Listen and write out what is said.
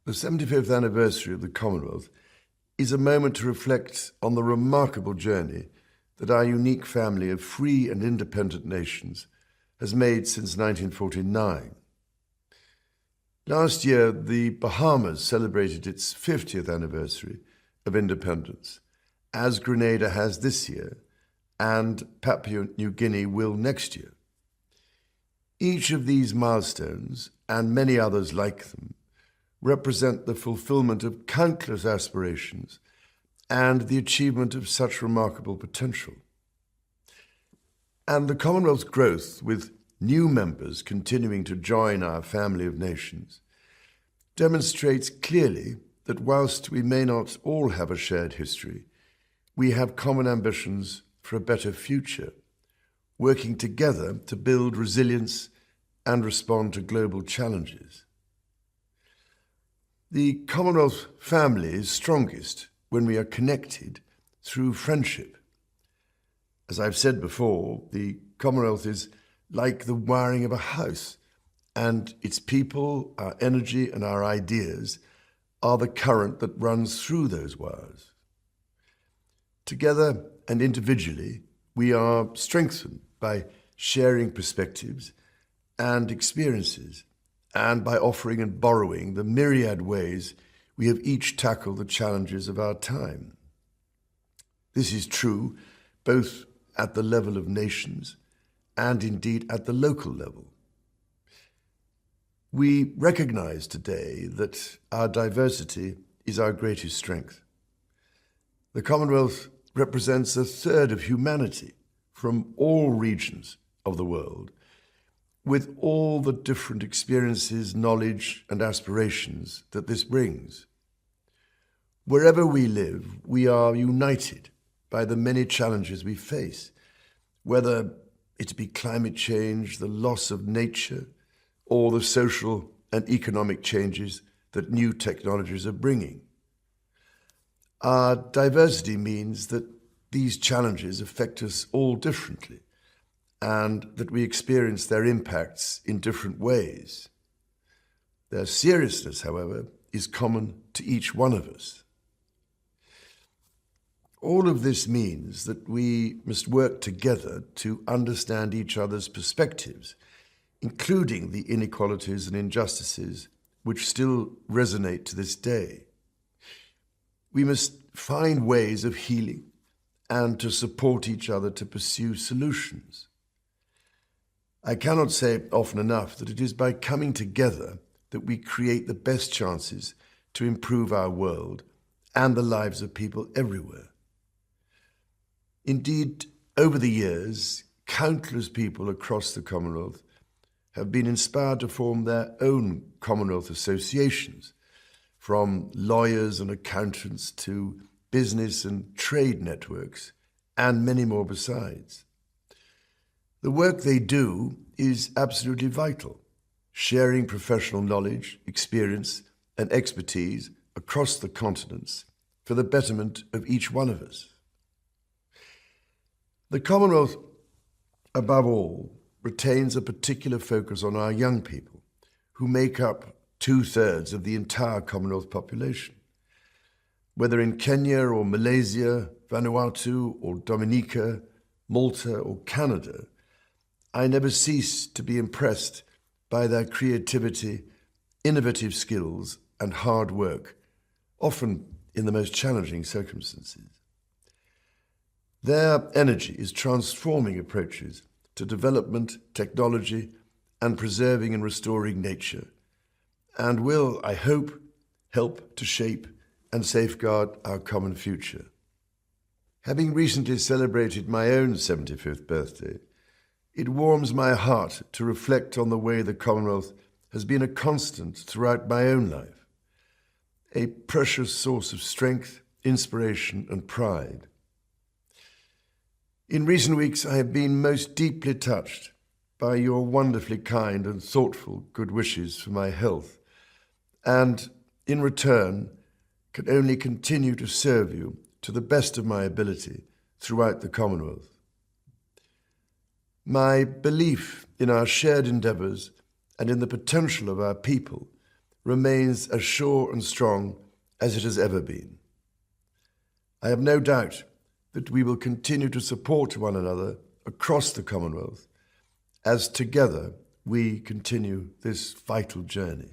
The 75th anniversary of the Commonwealth is a moment to reflect on the remarkable journey that our unique family of free and independent nations has made since 1949. Last year, the Bahamas celebrated its 50th anniversary of independence, as Grenada has this year, and Papua New Guinea will next year. Each of these milestones, and many others like them, represent the fulfillment of countless aspirations and the achievement of such remarkable potential. And the Commonwealth's growth, with new members continuing to join our family of nations, demonstrates clearly that whilst we may not all have a shared history, we have common ambitions for a better future, working together to build resilience and respond to global challenges. The Commonwealth family is strongest when we are connected through friendship. As I've said before, the Commonwealth is like the wiring of a house, and its people, our energy, and our ideas are the current that runs through those wires. Together and individually, we are strengthened by sharing perspectives and experiences, and by offering and borrowing the myriad ways we have each tackled the challenges of our time. This is true both at the level of nations and indeed at the local level. We recognize today that our diversity is our greatest strength. The Commonwealth represents a third of humanity from all regions of the world, with all the different experiences, knowledge, and aspirations that this brings. Wherever we live, we are united by the many challenges we face, whether it be climate change, the loss of nature, or the social and economic changes that new technologies are bringing. Our diversity means that these challenges affect us all differently, and that we experience their impacts in different ways. Their seriousness, however, is common to each one of us. All of this means that we must work together to understand each other's perspectives, including the inequalities and injustices which still resonate to this day. We must find ways of healing and to support each other to pursue solutions. I cannot say often enough that it is by coming together that we create the best chances to improve our world and the lives of people everywhere. Indeed, over the years, countless people across the Commonwealth have been inspired to form their own Commonwealth associations, from lawyers and accountants to business and trade networks, and many more besides. The work they do is absolutely vital, sharing professional knowledge, experience, and expertise across the continents for the betterment of each one of us. The Commonwealth, above all, retains a particular focus on our young people, who make up 2/3 of the entire Commonwealth population. Whether in Kenya or Malaysia, Vanuatu or Dominica, Malta or Canada, I never cease to be impressed by their creativity, innovative skills, and hard work, often in the most challenging circumstances. Their energy is transforming approaches to development, technology, and preserving and restoring nature, and will, I hope, help to shape and safeguard our common future. Having recently celebrated my own 75th birthday, it warms my heart to reflect on the way the Commonwealth has been a constant throughout my own life, a precious source of strength, inspiration, and pride. In recent weeks, I have been most deeply touched by your wonderfully kind and thoughtful good wishes for my health, and in return, can only continue to serve you to the best of my ability throughout the Commonwealth. My belief in our shared endeavours and in the potential of our people remains as sure and strong as it has ever been. I have no doubt that we will continue to support one another across the Commonwealth as together we continue this vital journey.